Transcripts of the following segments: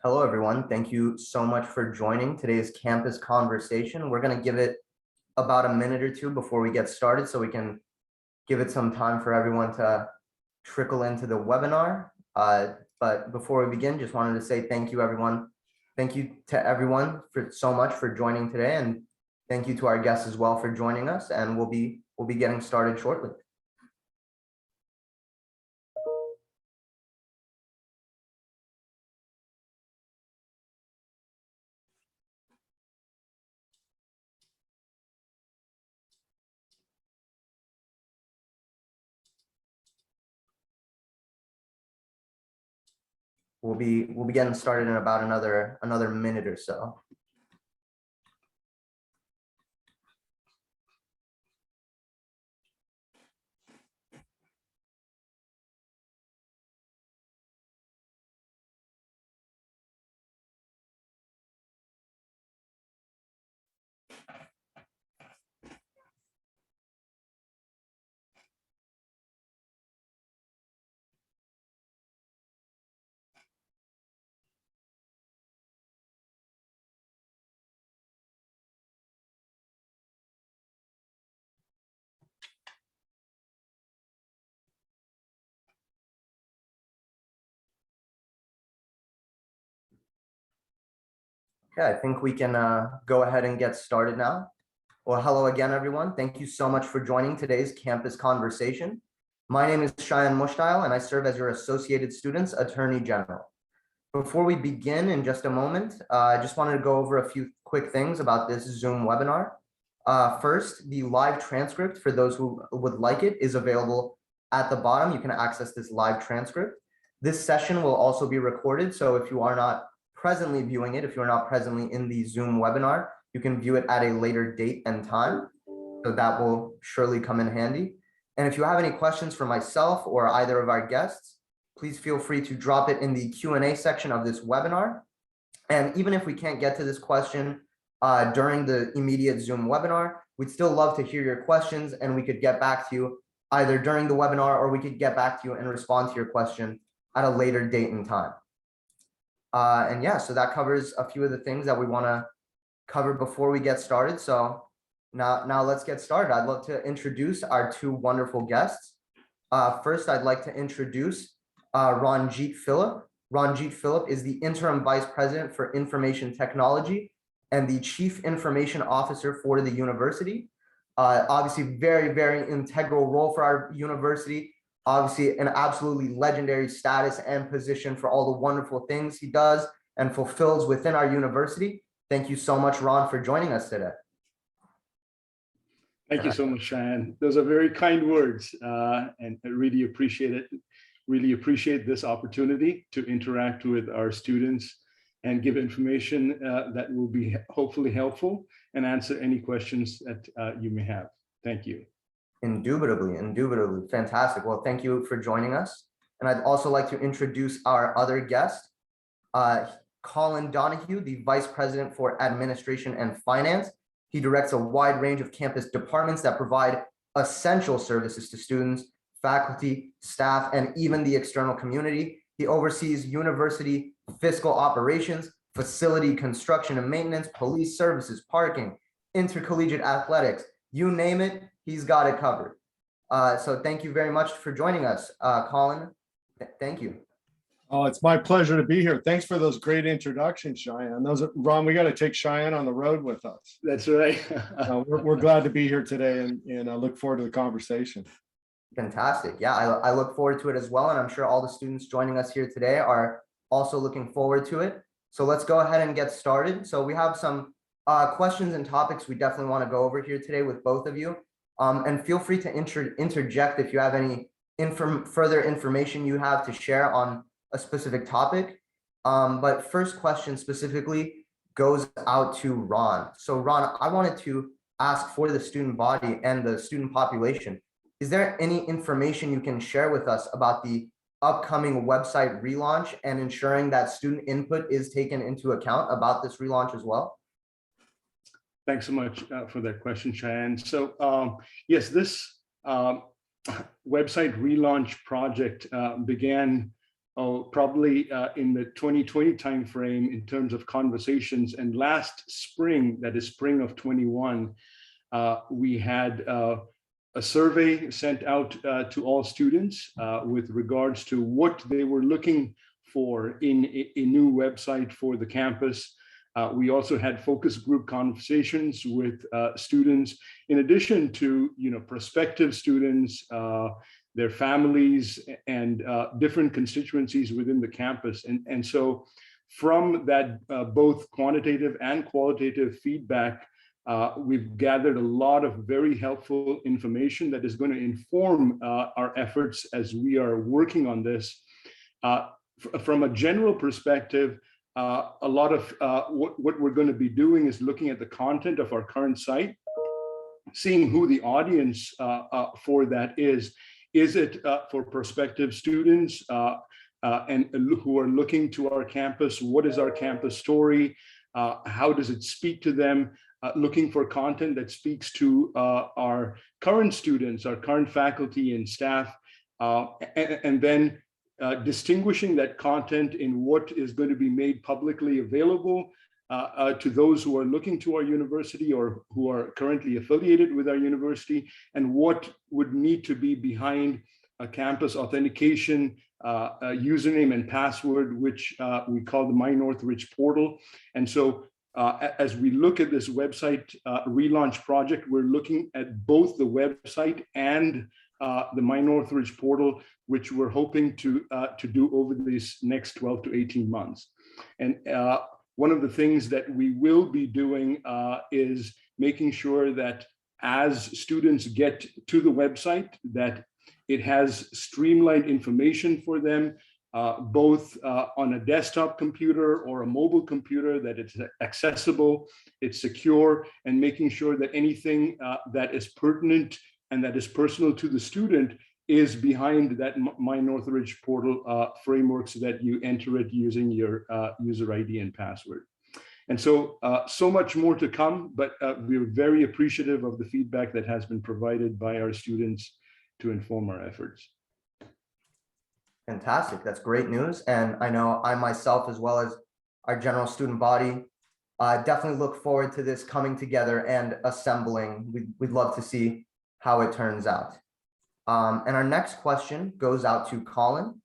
Hello, everyone. Thank you so much for joining today's campus conversation. We're going to give it about a minute or two before we get started so we can give it some time for everyone to trickle into the webinar. But before we begin, just wanted to say thank you, everyone. Thank you to everyone for so much for joining today, and thank you to our guests as well for joining us. And we'll be getting started shortly. We'll be getting started in about another minute or so. Okay, I think we can go ahead and get started now. Well, hello again, everyone. Thank you so much for joining today's campus conversation. My name is Cheyenne Mushtail, and I serve as your Associated Students Attorney General. Before we begin in just a moment, I just wanted to go over a few quick things about this Zoom webinar. First, the live transcript for those who would like it is available at the bottom. You can access this live transcript. This session will also be recorded, so if you are not presently viewing it, if you're not presently in the Zoom webinar, you can view it at a later date and time. So that will surely come in handy. And if you have any questions for myself or either of our guests, please feel free to drop it in the Q&A section of this webinar. And even if we can't get to this question during the immediate Zoom webinar, we'd still love to hear your questions, and we could get back to you either during the webinar, or we could get back to you and respond to your question at a later date and time. And yeah, so that covers a few of the things that we want to cover before we get started. So now let's get started. I'd love to introduce our two wonderful guests. First, I'd like to introduce Ranjit Philip. Ranjit Philip is the Interim Vice President for Information Technology and the Chief Information Officer for the university. Obviously, very, very integral role for our university. Obviously, an absolutely legendary status and position for all the wonderful things he does and fulfills within our university. Thank you so much, Ron, for joining us today. Thank you so much, Cheyenne. Those are very kind words, and I really appreciate it. Really appreciate this opportunity to interact with our students and give information that will be hopefully helpful and answer any questions that you may have. Thank you. Indubitably, fantastic. Well, thank you for joining us. And I'd also like to introduce our other guest, Colin Donahue, the Vice President for Administration and Finance. He directs a wide range of campus departments that provide essential services to students, faculty, staff, and even the external community. He oversees university fiscal operations, facility construction and maintenance, police services, parking, intercollegiate athletics, you name it, he's got it covered. So thank you very much for joining us, Colin. Thank you. Oh, it's my pleasure to be here. Thanks for those great introductions, Cheyenne. Ron, we got to take Cheyenne on the road with us. That's right. We're glad to be here today, and I look forward to the conversation. Fantastic. Yeah, I look forward to it as well. And I'm sure all the students joining us here today are also looking forward to it. So let's go ahead and get started. So we have some questions and topics we definitely want to go over here today with both of you. And feel free to interject if you have any further information you have to share on a specific topic. But first question specifically goes out to Ron. So Ron, I wanted to ask for the student body and the student population, is there any information you can share with us about the upcoming website relaunch and ensuring that student input is taken into account about this relaunch as well? Thanks so much for that question, Cheyenne. So yes, this website relaunch project began probably in the 2020 timeframe in terms of conversations. And last spring, that is spring of 21, we had a survey sent out to all students with regards to what they were looking for in a new website for the campus. We also had focus group conversations with students, in addition to prospective students, their families, and different constituencies within the campus. And so from that both quantitative and qualitative feedback, we've gathered a lot of very helpful information that is going to inform our efforts as we are working on this. From a general perspective, a lot of what we're going to be doing is looking at the content of our current site, seeing who the audience for that is. Is it for prospective students and who are looking to our campus? What is our campus story? How does it speak to them? Looking for content that speaks to our current students, our current faculty and staff, and then distinguishing that content in what is going to be made publicly available to those who are looking to our university or who are currently affiliated with our university, and what would need to be behind a campus authentication username and password, which we call the My Northridge portal. And so as we look at this website relaunch project, we're looking at both the website and the My Northridge portal, which we're hoping to do over these next 12 to 18 months. And one of the things that we will be doing is making sure that as students get to the website, that it has streamlined information for them, both on a desktop computer or a mobile computer, that it's accessible, it's secure, and making sure that anything that is pertinent and that is personal to the student is behind that My Northridge portal framework, so that you enter it using your user ID and password. And so, so much more to come, but we're very appreciative of the feedback that has been provided by our students to inform our efforts. Fantastic. That's great news. And I know I myself, as well as our general student body, definitely look forward to this coming together and assembling. We'd love to see how it turns out. And our next question goes out to Colin.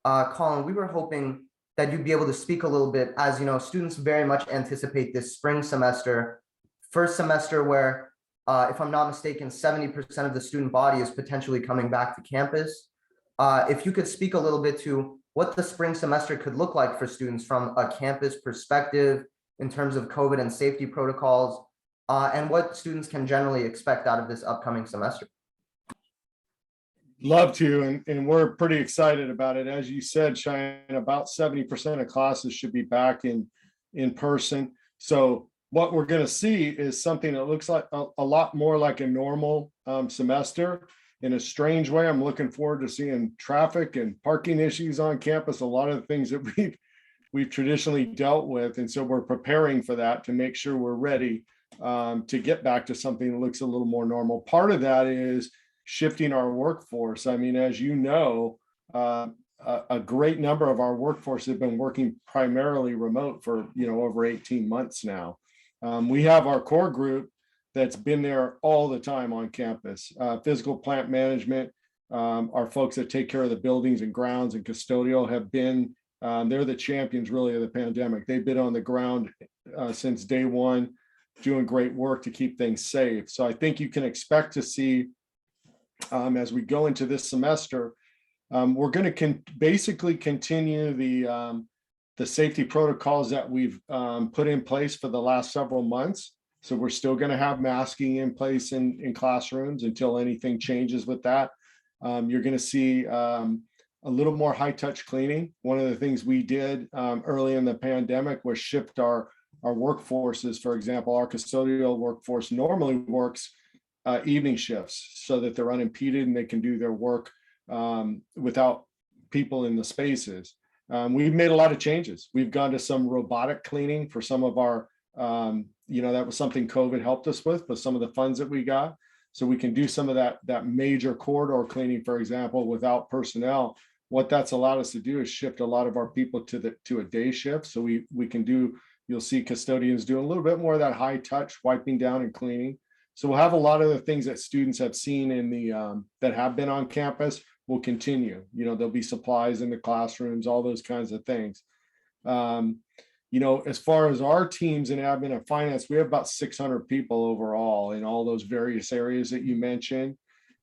Colin, we were hoping that you'd be able to speak a little bit, as students very much anticipate this spring semester, first semester where, if I'm not mistaken, 70% of the student body is potentially coming back to campus. If you could speak a little bit to what the spring semester could look like for students from a campus perspective in terms of COVID and safety protocols, and what students can generally expect out of this upcoming semester. Love to, and we're pretty excited about it. As you said, Cheyenne, about 70% of classes should be back in person. So what we're going to see is something that looks like a lot more like a normal semester. In a strange way, I'm looking forward to seeing traffic and parking issues on campus, a lot of the things that we've traditionally dealt with. And so we're preparing for that to make sure we're ready to get back to something that looks a little more normal. Part of that is shifting our workforce. I mean, as you know, a great number of our workforce have been working primarily remote for over 18 months now. We have our core group that's been there all the time on campus. Physical plant management, our folks that take care of the buildings and grounds and custodial have been, they're the champions really of the pandemic. They've been on the ground since day one, doing great work to keep things safe. So I think you can expect to see, as we go into this semester, we're going to basically continue the safety protocols that we've put in place for the last several months. So we're still going to have masking in place in classrooms until anything changes with that. You're going to see a little more high touch cleaning. One of the things we did early in the pandemic was shift our workforces. For example, our custodial workforce normally works evening shifts so that they're unimpeded and they can do their work without people in the spaces. We've made a lot of changes. We've gone to some robotic cleaning for some of our, that was something COVID helped us with some of the funds that we got. So we can do some of that major corridor cleaning, for example, without personnel. what that's allowed us to do is shift a lot of our people to a day shift. So we can do, you'll see custodians doing a little bit more of that high touch, wiping down and cleaning. So we'll have a lot of the things that students have seen in the that have been on campus will continue. You know, there'll be supplies in the classrooms, all those kinds of things. You know, as far as our teams in admin and finance, we have about 600 people overall in all those various areas that you mentioned.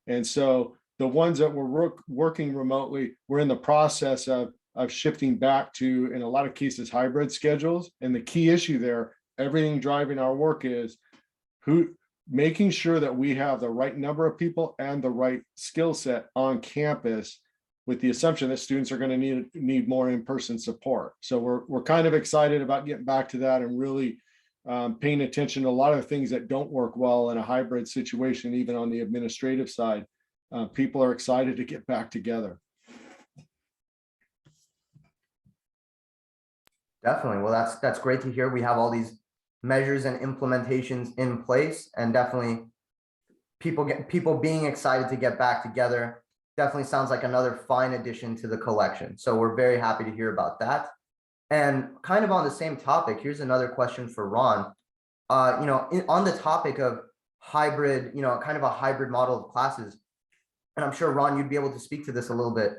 And so the ones that were working remotely, we're in the process of shifting back to, in a lot of cases, hybrid schedules. And the key issue there, everything driving our work is making sure that we have the right number of people and the right skill set on campus, with the assumption that students are going to need more in-person support. So we're kind of excited about getting back to that and really paying attention to a lot of the things that don't work well in a hybrid situation, even on the administrative side. People are excited to get back together. Definitely. Well, that's great to hear. We have all these measures and implementations in place, and definitely people being excited to get back together. Definitely sounds like another fine addition to the collection. So we're very happy to hear about that. And kind of on the same topic, here's another question for Ron. You know, on the topic of hybrid, you know, kind of a hybrid model of classes, and I'm sure Ron, you'd be able to speak to this a little bit.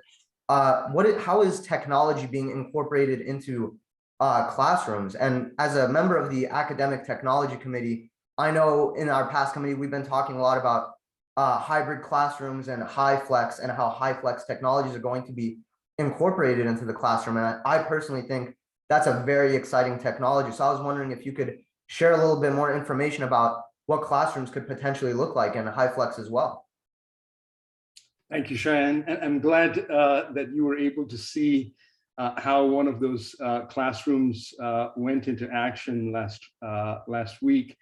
How is technology being incorporated into classrooms? And as a member of the Academic Technology Committee, I know in our past committee, we've been talking a lot about hybrid classrooms and HyFlex, and how HyFlex technologies are going to be incorporated into the classroom. And I personally think that's a very exciting technology. So I was wondering if you could share a little bit more information about what classrooms could potentially look like in HyFlex as well. Thank you, Cheyenne. And I'm glad that you were able to see how one of those classrooms went into action last week.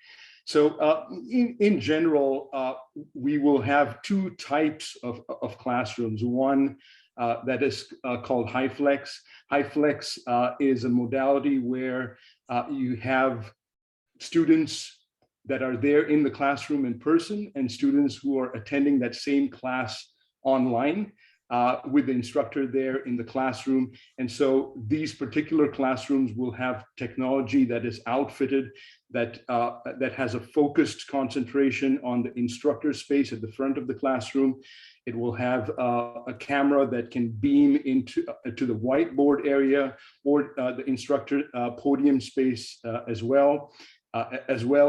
So in general, we will have two types of classrooms. One that is called HyFlex. HyFlex is a modality where you have students that are there in the classroom in person and students who are attending that same class online with the instructor there in the classroom. And so these particular classrooms will have technology that is outfitted, that has a focused concentration on the instructor space at the front of the classroom. It will have a camera that can beam into to the whiteboard area or the instructor podium space as well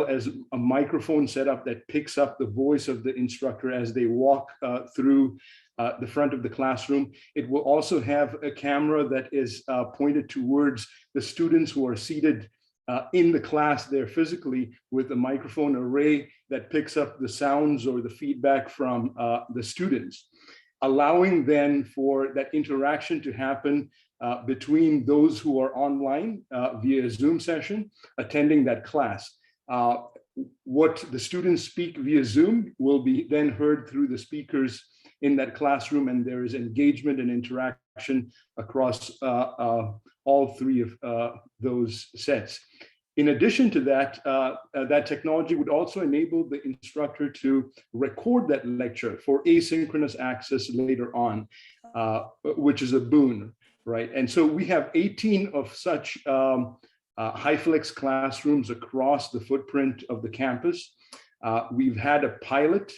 as a microphone setup that picks up the voice of the instructor as they walk through the front of the classroom. It will also have a camera that is pointed towards the students who are seated in the class there physically, with a microphone array that picks up the sounds or the feedback from the students, allowing then for that interaction to happen between those who are online via Zoom session, attending that class. What the students speak via Zoom will be then heard through the speakers in that classroom, and there is engagement and interaction across all three of those sets. In addition to that, that technology would also enable the instructor to record that lecture for asynchronous access later on, which is a boon, right? And so we have 18 of such HyFlex classrooms across the footprint of the campus. We've had a pilot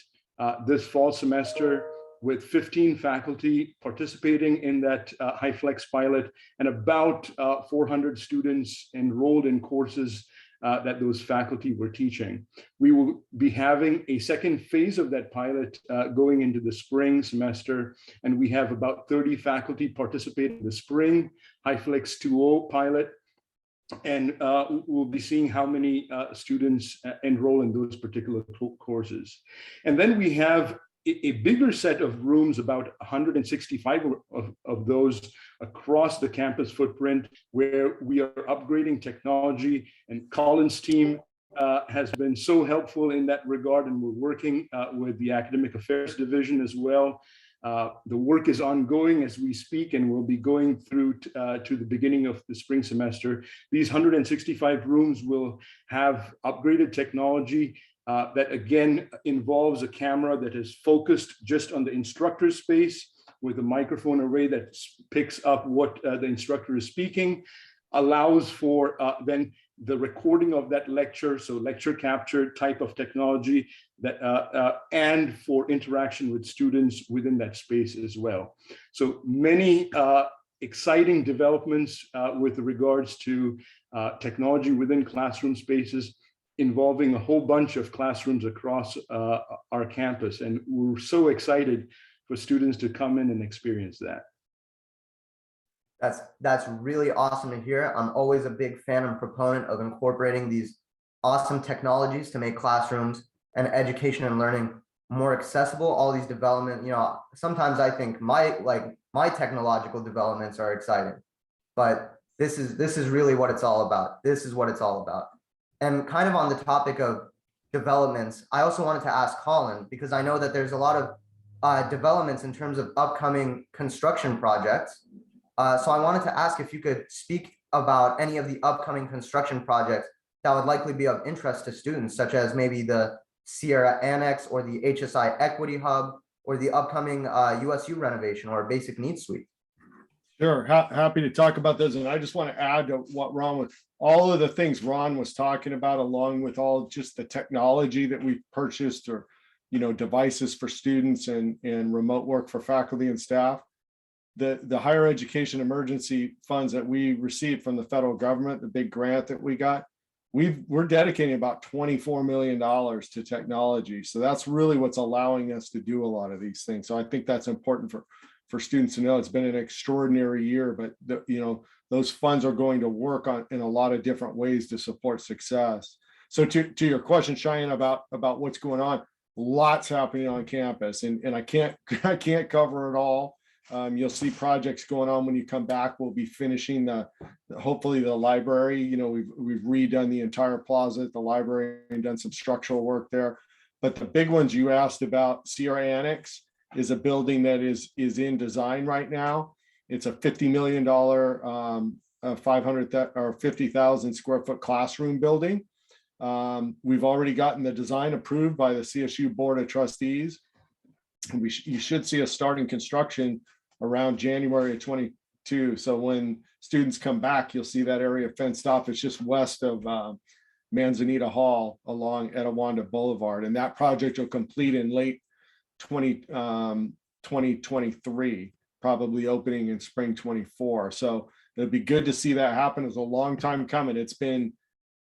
this fall semester with 15 faculty participating in that HyFlex pilot, and about 400 students enrolled in courses that those faculty were teaching. We will be having a second phase of that pilot going into the spring semester, and we have about 30 faculty participating in the spring HyFlex 2.0 pilot. And we'll be seeing how many students enroll in those particular courses. And then we have a bigger set of rooms, about 165 of those across the campus footprint, where we are upgrading technology. And Colin's team has been so helpful in that regard, and we're working with the Academic Affairs Division as well. The work is ongoing as we speak, and we'll be going through to the beginning of the spring semester. These 165 rooms will have upgraded technology that again involves a camera that is focused just on the instructor space, with a microphone array that picks up what the instructor is speaking, allows for then the recording of that lecture, so lecture capture type of technology, that and for interaction with students within that space as well. So many exciting developments with regards to technology within classroom spaces, involving a whole bunch of classrooms across our campus. And we're so excited for students to come in and experience that. That's really awesome to hear. I'm always a big fan and proponent of incorporating these awesome technologies to make classrooms and education and learning more accessible. All these development, sometimes I think my technological developments are exciting, but this is really what it's all about. This is what it's all about. And kind of on the topic of developments, I also wanted to ask Colin, because I know that there's a lot of developments in terms of upcoming construction projects. So I wanted to ask if you could speak about any of the upcoming construction projects that would likely be of interest to students, such as maybe the Sierra Annex or the Hsi Equity Hub or the upcoming USU renovation or Basic Needs Suite. Sure, happy to talk about those. And I just want to add to what all of the things Ron was talking about, along with all just the technology that we've purchased, or devices for students and remote work for faculty and staff. The higher education emergency funds that we received from the federal government, the big grant that we got, we're dedicating about $24 million to technology. So that's really what's allowing us to do a lot of these things. So I think that's important for students to know. It's been an extraordinary year, but those funds are going to work in a lot of different ways to support success. So to your question, Cheyenne, about what's going on, lots happening on campus, and I can't cover it all. You'll see projects going on when you come back. We'll be finishing hopefully the library. We've redone the entire plaza at the library and done some structural work there. But the big ones you asked about, Sierra Annex is a building that is in design right now. It's a $50 million, 50,000 square foot classroom building. We've already gotten the design approved by the CSU Board of Trustees. You should see us starting construction around January of 22. So when students come back, you'll see that area fenced off. It's just west of Manzanita Hall along Etiwanda Boulevard. And that project will complete in late 2023, probably opening in spring 24. So it'd be good to see that happen. It's a long time coming. It's been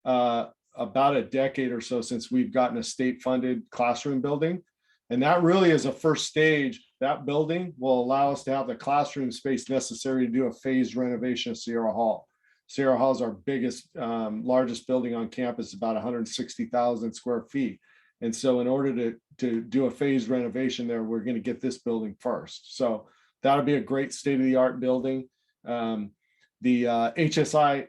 about a decade or so since we've gotten a state funded classroom building. And that really is a first stage. That building will allow us to have the classroom space necessary to do a phased renovation of Sierra Hall. Sierra Hall is our biggest, largest building on campus, about 160,000 square feet. And so in order to do a phased renovation there, we're going to get this building first. So that'll be a great state-of-the-art building. The Hsi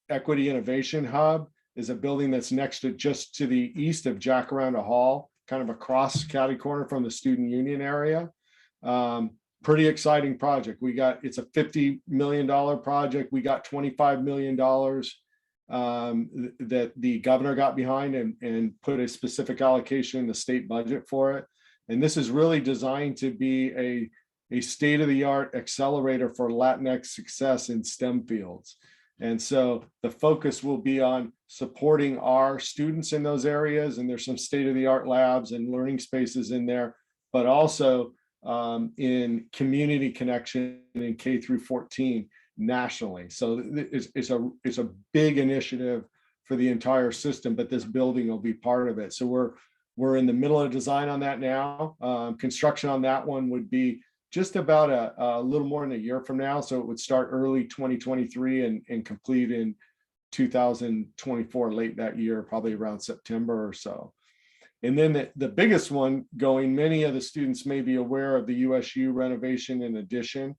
Equity Innovation Hub is a building that's just to the east of Jacaranda Hall, kind of across catty corner from the student union area. Pretty exciting project. It's a $50 million project. We got $25 million that the governor got behind and put a specific allocation in the state budget for it. And this is really designed to be a state-of-the-art accelerator for Latinx success in STEM fields. And so the focus will be on supporting our students in those areas. And there's some state-of-the-art labs and learning spaces in there, but also in community connection in K through 14 nationally. So it's a big initiative for the entire system, but this building will be part of it. So we're in the middle of design on that now. Construction on that one would be just about a little more than a year from now. So it would start early 2023 and complete in 2024, late that year, probably around September or so. And then the biggest one going, many of the students may be aware of the USU renovation and addition.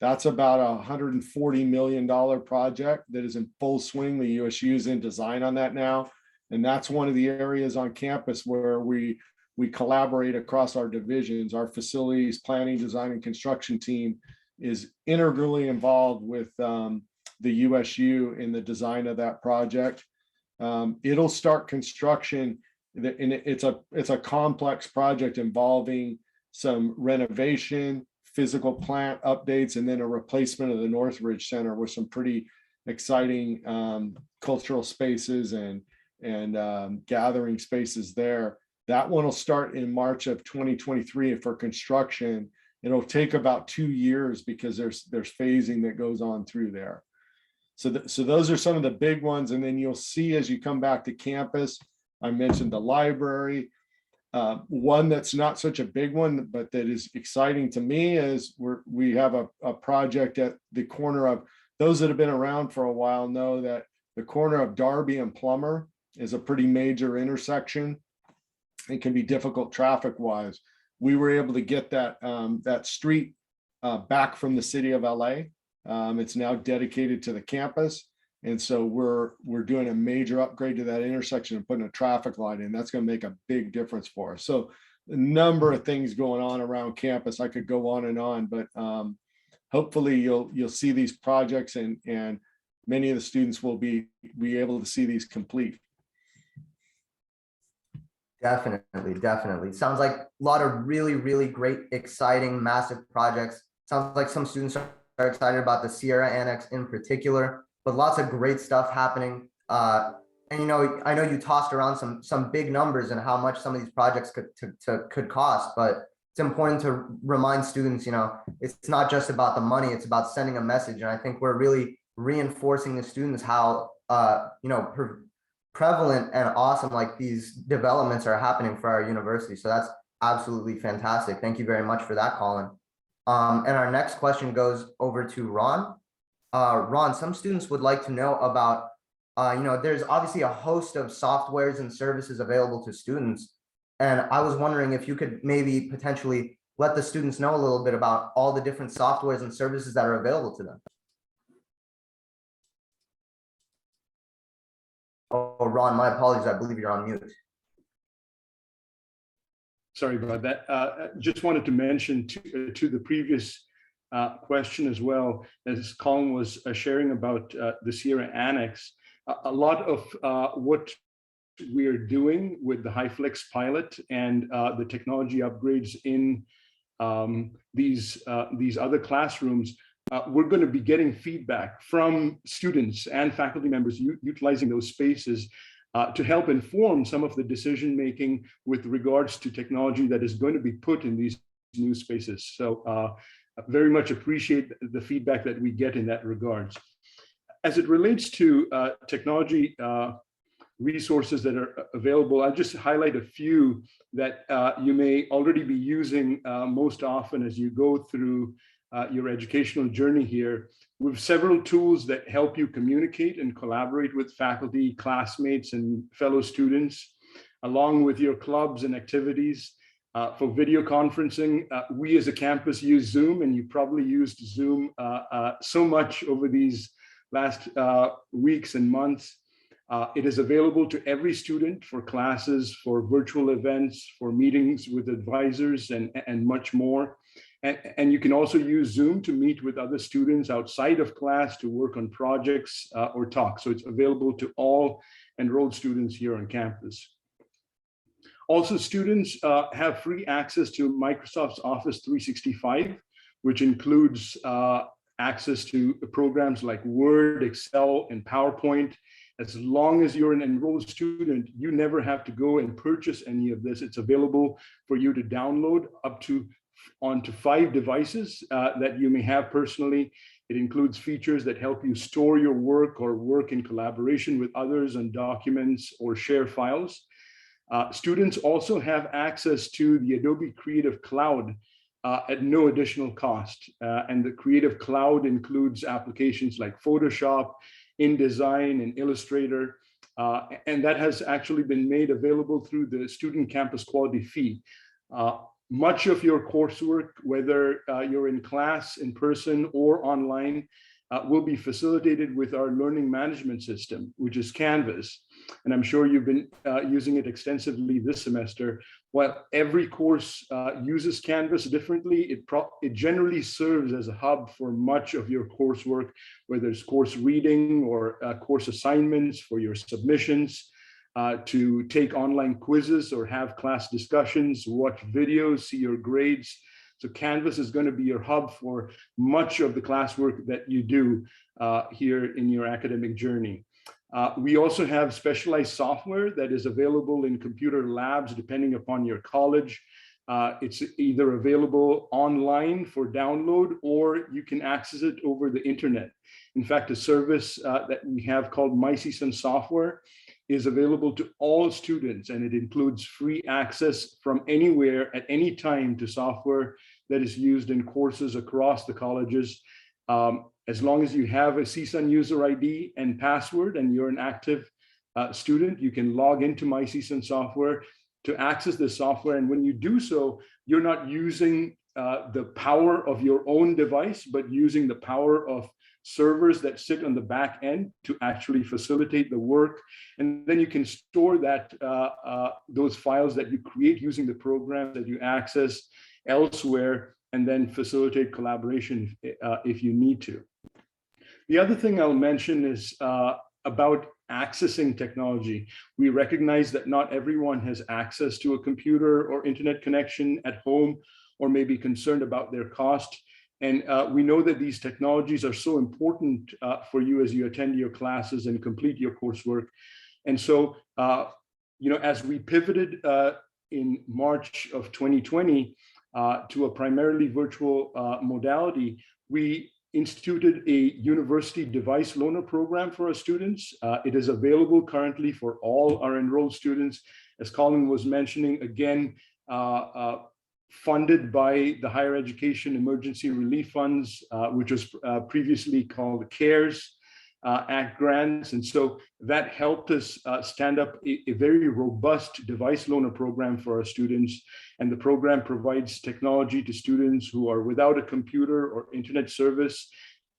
That's about a $140 million project that is in full swing. The USU is in design on that now. And that's one of the areas on campus where we collaborate across our divisions. Our facilities planning, design, and construction team is integrally involved with the USU in the design of that project. It'll start construction, and it's a complex project involving some renovation, physical plant updates, and then a replacement of the Northridge Center with some pretty exciting cultural spaces and gathering spaces there. That one will start in March of 2023 for construction. It'll take about 2 years because there's phasing that goes on through there. So those are some of the big ones. And then you'll see as you come back to campus, I mentioned the library. One that's not such a big one, but that is exciting to me is we have a project at the corner of, those that have been around for a while know that the corner of Darby and Plummer is a pretty major intersection. It can be difficult traffic wise. We were able to get that street back from the city of LA. It's now dedicated to the campus. And so we're doing a major upgrade to that intersection and putting a traffic light in. That's going to make a big difference for us. So a number of things going on around campus. I could go on, but hopefully you'll see these projects and many of the students will be able to see these complete. Definitely. Sounds like a lot of really, really great, exciting, massive projects. Sounds like some students are excited about the Sierra Annex in particular, but lots of great stuff happening. And you know, I know you tossed around some big numbers and how much some of these projects could cost, but it's important to remind students, you know, it's not just about the money, it's about sending a message. And I think we're really reinforcing to students how you know, prevalent and awesome like these developments are happening for our university. So that's absolutely fantastic. Thank you very much for that, Colin. And our next question goes over to Ron. Ron, some students would like to know about, you know, there's obviously a host of softwares and services available to students. And I was wondering if you could maybe potentially let the students know a little bit about all the different softwares and services that are available to them. Oh, Ron, my apologies. I believe you're on mute. Sorry about that. Just wanted to mention to the previous question as well, as Colin was sharing about the Sierra Annex, a lot of what we are doing with the HyFlex pilot and the technology upgrades in these other classrooms, we're going to be getting feedback from students and faculty members utilizing those spaces to help inform some of the decision making with regards to technology that is going to be put in these new spaces. So very much appreciate the feedback that we get in that regards. As it relates to technology resources that are available, I'll just highlight a few that you may already be using most often as you go through your educational journey here. We have several tools that help you communicate and collaborate with faculty, classmates, and fellow students, along with your clubs and activities. For video conferencing, we as a campus use Zoom, and you probably used Zoom so much over these last weeks and months. It is available to every student for classes, for virtual events, for meetings with advisors, and much more. And you can also use Zoom to meet with other students outside of class to work on projects or talk. So it's available to all enrolled students here on campus. Also, students have free access to Microsoft's Office 365, which includes access to programs like Word, Excel, and PowerPoint. As long as you're an enrolled student, you never have to go and purchase any of this. It's available for you to download onto 5 devices that you may have personally. It includes features that help you store your work or work in collaboration with others on documents or share files. Students also have access to the Adobe Creative Cloud at no additional cost. And the Creative Cloud includes applications like Photoshop, InDesign, and Illustrator. And that has actually been made available through the Student Campus Quality Fee. Much of your coursework, whether you're in class, in person, or online, will be facilitated with our learning management system, which is Canvas. And I'm sure you've been using it extensively this semester. While every course uses Canvas differently, it generally serves as a hub for much of your coursework, whether it's course reading or course assignments for your submissions, to take online quizzes or have class discussions, watch videos, see your grades. So Canvas is going to be your hub for much of the classwork that you do here in your academic journey. We also have specialized software that is available in computer labs, depending upon your college. It's either available online for download, or you can access it over the internet. In fact, a service that we have called MyCSUN Software is available to all students, and it includes free access from anywhere at any time to software that is used in courses across the colleges. As long as you have a CSUN user ID and password and you're an active student, you can log into MyCSUN Software to access this software. And when you do so, you're not using the power of your own device, but using the power of servers that sit on the back end to actually facilitate the work. And then you can store that those files that you create using the program that you access elsewhere, and then facilitate collaboration if you need to. The other thing I'll mention is about accessing technology. We recognize that not everyone has access to a computer or internet connection at home, or may be concerned about their cost. And we know that these technologies are so important for you as you attend your classes and complete your coursework. And so, as we pivoted in March of 2020 to a primarily virtual modality, we instituted a university device loaner program for our students. It is available currently for all our enrolled students. As Colin was mentioning, again, funded by the Higher Education Emergency Relief Funds, which was previously called the CARES Act grants. And so that helped us stand up a very robust device loaner program for our students. And the program provides technology to students who are without a computer or internet service.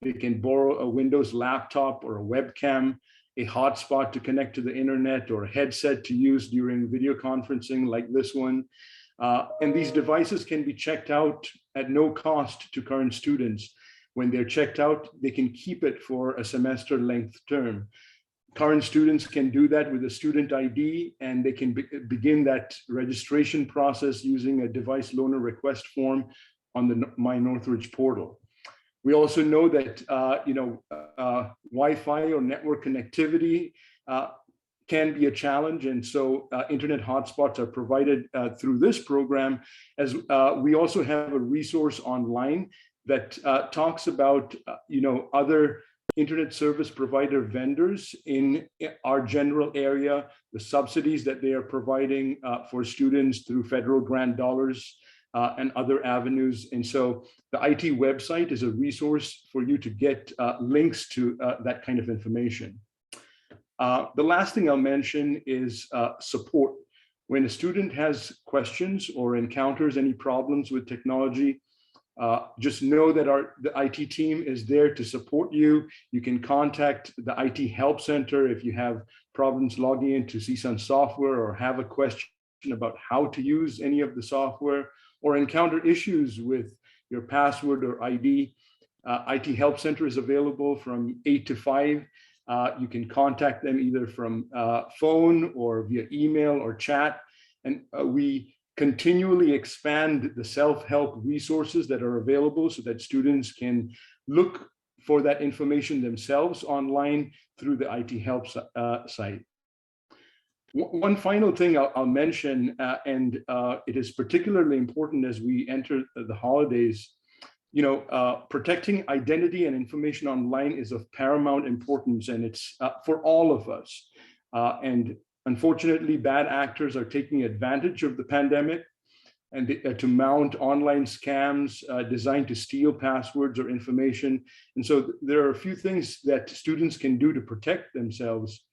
They can borrow a Windows laptop or a webcam, a hotspot to connect to the internet, or a headset to use during video conferencing like this one. And these devices can be checked out at no cost to current students. When they're checked out, they can keep it for a semester length term. Current students can do that with a student ID, and they can begin that registration process using a device loaner request form on the My Northridge portal. We also know that Wi-Fi or network connectivity can be a challenge, and so internet hotspots are provided through this program. As we also have a resource online that talks about other internet service provider vendors in our general area, the subsidies that they are providing for students through federal grant dollars and other avenues. And so the IT website is a resource for you to get links to that kind of information. The last thing I'll mention is support. When a student has questions or encounters any problems with technology, just know that the IT team is there to support you. You can contact the IT help center if you have problems logging into CSUN software, or have a question about how to use any of the software, or encounter issues with your password or ID. IT help center is available from 8 to 5. You can contact them either from phone or via email or chat. And we continually expand the self-help resources that are available so that students can look for that information themselves online through the IT help site. One final thing I'll mention, and it is particularly important as we enter the holidays, protecting identity and information online is of paramount importance, and it's for all of us. And unfortunately, bad actors are taking advantage of the pandemic and to mount online scams designed to steal passwords or information. And so there are a few things that students can do to protect themselves.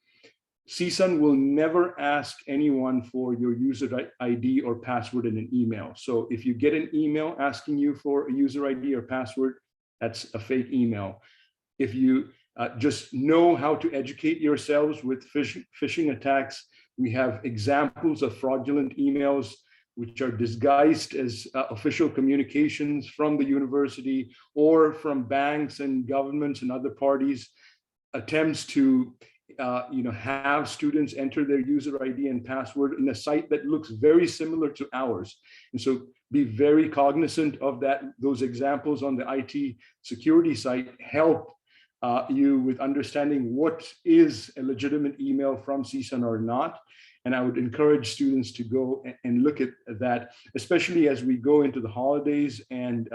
CSUN will never ask anyone for your user ID or password in an email. So if you get an email asking you for a user ID or password, that's a fake email. If you just know how to educate yourselves with phishing attacks, we have examples of fraudulent emails which are disguised as official communications from the university or from banks and governments and other parties, attempts to have students enter their user ID and password in a site that looks very similar to ours. And so be very cognizant of that. Those examples on the IT security site help you with understanding what is a legitimate email from CSUN or not. And I would encourage students to go and look at that, especially as we go into the holidays and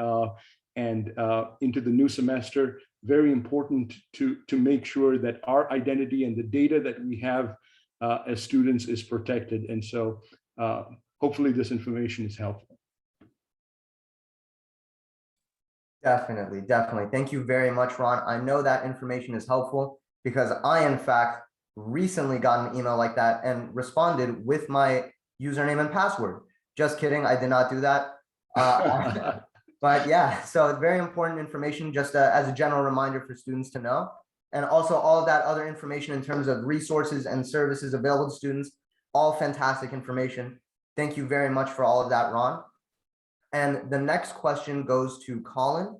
into the new semester. Very important to make sure that our identity and the data that we have as students is protected. And so hopefully this information is helpful. Definitely, definitely. Thank you very much, Ron. I know that information is helpful because I, in fact, recently got an email like that and responded with my username and password. Just kidding, I did not do that. But yeah, so it's very important information just as a general reminder for students to know. And also all of that other information in terms of resources and services available to students, all fantastic information. Thank you very much for all of that, Ron. And the next question goes to Colin.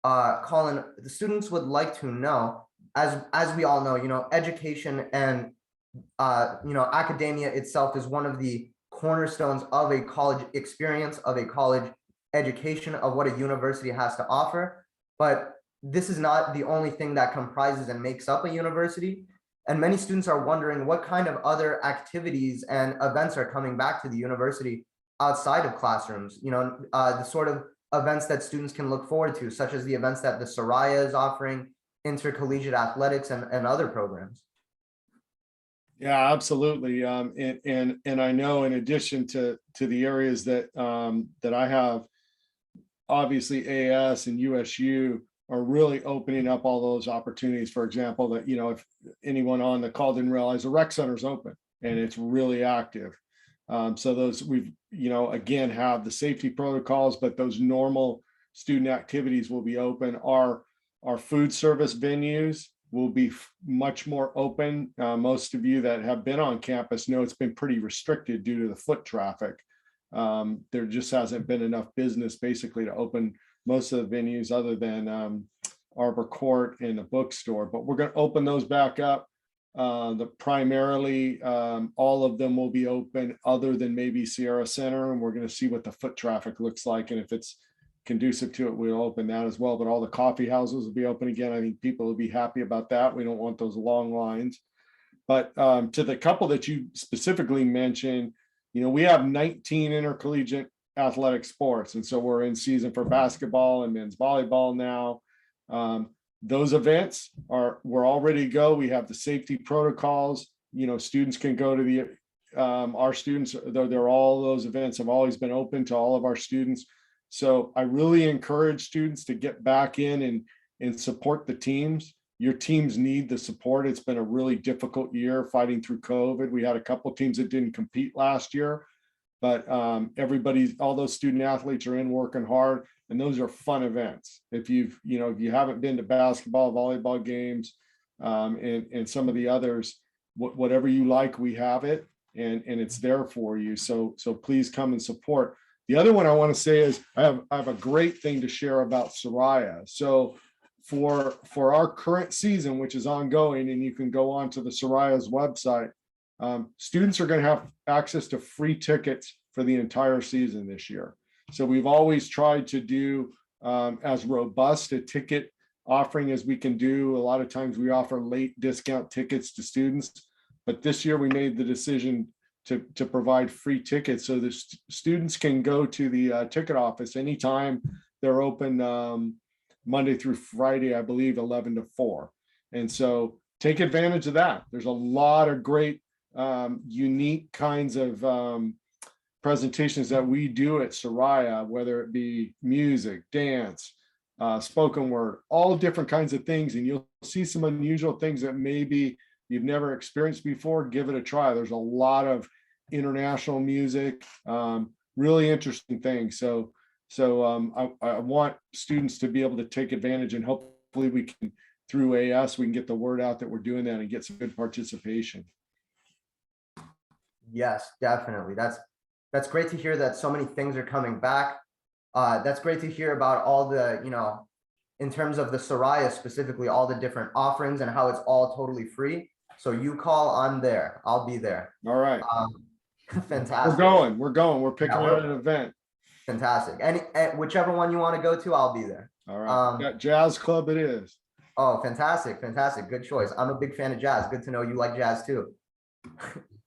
Colin, the students would like to know, as we all know, education and academia itself is one of the cornerstones of a college experience, of a college education, of what a university has to offer. But this is not the only thing that comprises and makes up a university. And many students are wondering what kind of other activities and events are coming back to the university outside of classrooms, the sort of events that students can look forward to, such as the events that the Soraya is offering, intercollegiate athletics, and other programs. Yeah, absolutely. And I know in addition to the areas that that I have, obviously AS and USU are really opening up all those opportunities. For example, that, if anyone on the call didn't realize, the rec center is open and it's really active. So those we've, again, have the safety protocols, but those normal student activities will be open. Our food service venues will be much more open. Most of you that have been on campus know it's been pretty restricted due to the foot traffic. There just hasn't been enough business basically to open most of the venues other than Arbor Court and the bookstore, but we're going to open those back up. Primarily all of them will be open other than maybe Sierra Center, and we're going to see what the foot traffic looks like, and if it's conducive to it, we'll open that as well. But all the coffee houses will be open again. I think people will be happy about that. We don't want those long lines. But to the couple that you specifically mentioned, we have 19 intercollegiate athletic sports, and so we're in season for basketball and men's volleyball now. Those events we're all ready to go. We have the safety protocols. Students can go to the our students, they're all those events have always been open to all of our students. So I really encourage students to get back in and support the teams. Your teams need the support. It's been a really difficult year fighting through COVID. We had a couple teams that didn't compete last year, but all those student athletes are in working hard. And those are fun events. If you haven't been to basketball, volleyball games, and some of the others, whatever you like, we have it, and it's there for you. So please come and support. The other one I want to say is I have a great thing to share about Soraya. So for our current season, which is ongoing, and you can go on to the Soraya's website, students are going to have access to free tickets for the entire season this year. So we've always tried to do as robust a ticket offering as we can do. A lot of times we offer late discount tickets to students, but this year we made the decision to provide free tickets so the students can go to the ticket office anytime. They're open Monday through Friday, I believe, 11 to 4. And so take advantage of that. There's a lot of great unique kinds of presentations that we do at Soraya, whether it be music, dance, spoken word, all different kinds of things. And you'll see some unusual things that maybe you've never experienced before. Give it a try. There's a lot of international music, really interesting things. So I want students to be able to take advantage, and hopefully we can, through AS, we can get the word out that we're doing that and get some good participation. Yes, definitely. That's great to hear that so many things are coming back. That's great to hear about all the, in terms of the Soraya specifically, all the different offerings and how it's all totally free. So you call, I'm there. I'll be there. All right. Fantastic. We're going. We're picking out an event. Fantastic. And whichever one you want to go to, I'll be there. All right, got jazz club it is. Oh, fantastic, fantastic. Good choice. I'm a big fan of jazz. Good to know you like jazz too.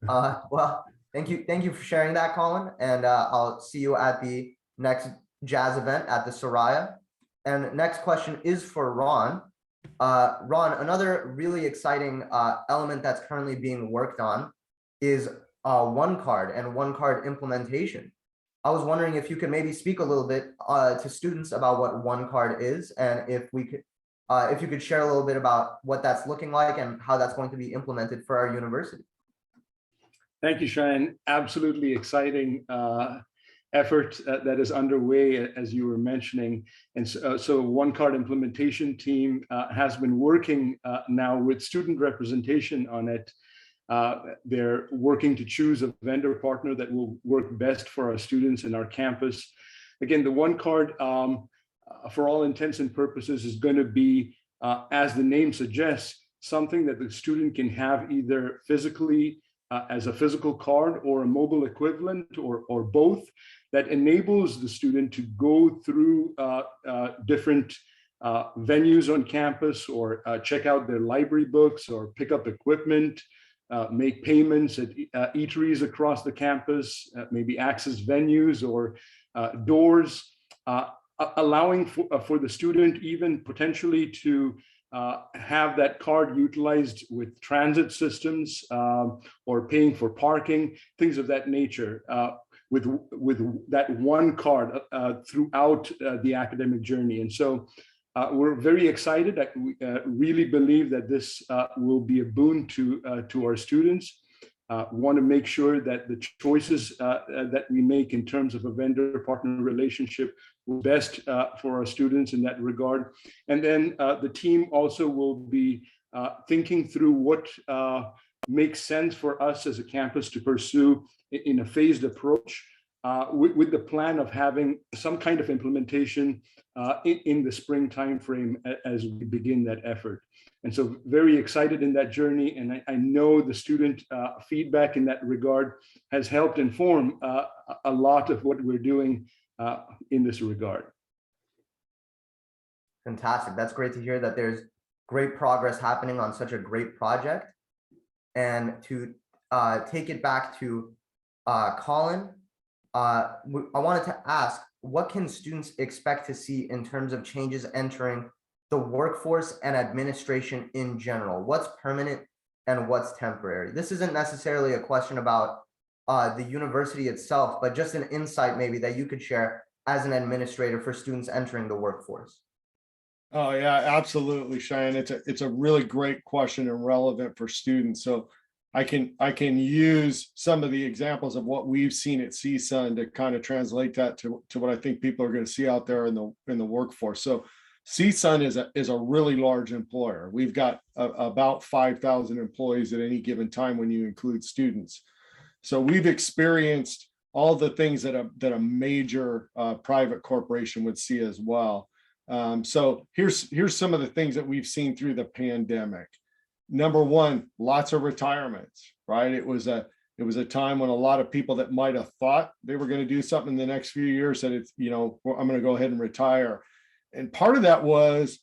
Well, thank you for sharing that, Colin. And I'll see you at the next jazz event at the Soraya. And next question is for Ron. Ron, another really exciting element that's currently being worked on is OneCard and OneCard implementation. I was wondering if you could maybe speak a little bit to students about what OneCard is, and if you could share a little bit about what that's looking like and how that's going to be implemented for our university. Thank you, Cheyenne. Absolutely exciting effort that is underway, as you were mentioning. And so OneCard implementation team has been working now with student representation on it. They're working to choose a vendor partner that will work best for our students in our campus. Again, the OneCard, for all intents and purposes, is going to be, as the name suggests, something that the student can have either physically as a physical card or a mobile equivalent or both, that enables the student to go through different venues on campus, or check out their library books, or pick up equipment, make payments at eateries across the campus, maybe access venues or doors, allowing for the student even potentially to have that card utilized with transit systems, or paying for parking, things of that nature, with that one card throughout the academic journey. And so we're very excited. That we really believe that this will be a boon to our students. Want to make sure that the choices that we make in terms of a vendor partner relationship will best for our students in that regard. And then the team also will be thinking through what makes sense for us as a campus to pursue in a phased approach, with the plan of having some kind of implementation in the spring timeframe as we begin that effort. And so very excited in that journey. And I know the student feedback in that regard has helped inform a lot of what we're doing in this regard. Fantastic. That's great to hear that there's great progress happening on such a great project. And to take it back to Colin, I wanted to ask, what can students expect to see in terms of changes entering the workforce and administration in general? What's permanent and what's temporary? This isn't necessarily a question about the university itself, but just an insight maybe that you could share as an administrator for students entering the workforce. Oh yeah, absolutely, Cheyenne. It's a really great question and relevant for students. So I can use some of the examples of what we've seen at CSUN to kind of translate that to what I think people are going to see out there in the workforce. So CSUN is a really large employer. We've got about 5,000 employees at any given time when you include students. So we've experienced all the things that a major private corporation would see as well. So here's some of the things that we've seen through the pandemic. Number one, lots of retirements, right? It was a time when a lot of people that might have thought they were going to do something in the next few years said, it's, I'm going to go ahead and retire. And part of that was,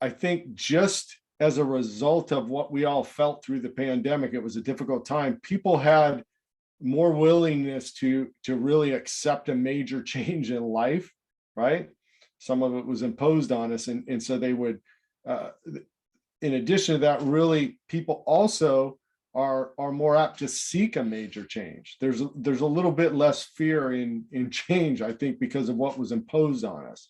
I think, just as a result of what we all felt through the pandemic, it was a difficult time. People had more willingness to really accept a major change in life, right? Some of it was imposed on us. And so they would, in addition to that, really, people also are more apt to seek a major change. There's a little bit less fear in change, I think, because of what was imposed on us.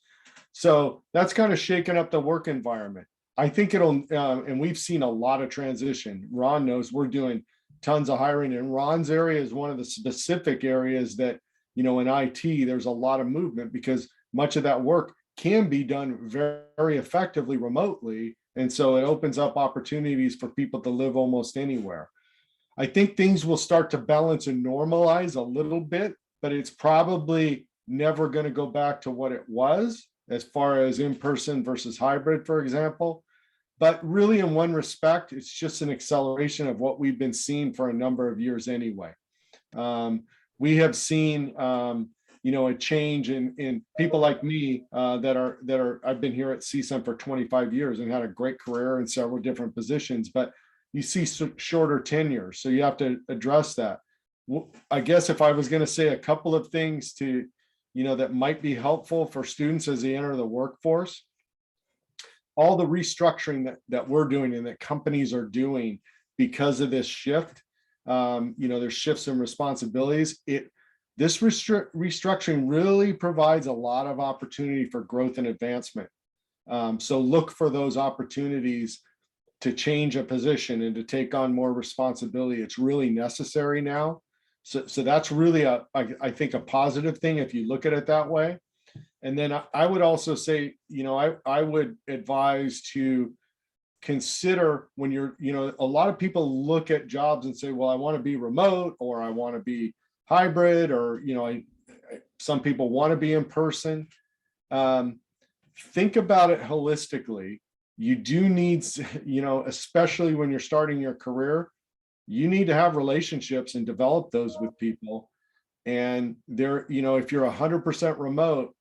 So that's kind of shaken up the work environment. I think it'll, and we've seen a lot of transition. Ron knows we're doing tons of hiring, and Ron's area is one of the specific areas that, in IT, there's a lot of movement because much of that work can be done very, very effectively remotely. And so it opens up opportunities for people to live almost anywhere. I think things will start to balance and normalize a little bit, but it's probably never going to go back to what it was as far as in-person versus hybrid, for example. But really, in one respect, it's just an acceleration of what we've been seeing for a number of years anyway. We have seen a change in people like me that are I've been here at CSUN for 25 years and had a great career in several different positions, but you see shorter tenure, so you have to address that. I guess if I was going to say a couple of things to, that might be helpful for students as they enter the workforce, all the restructuring that we're doing and that companies are doing because of this shift, there's shifts in responsibilities. This restructuring really provides a lot of opportunity for growth and advancement. So look for those opportunities to change a position and to take on more responsibility. It's really necessary now. So that's really I think a positive thing if you look at it that way. And then I would also say, I would advise to consider when you're, a lot of people look at jobs and say, well, I want to be remote, or I want to be hybrid, or, some people want to be in person. Think about it holistically. You do need, especially when you're starting your career, you need to have relationships and develop those with people. And if you're 100% remote,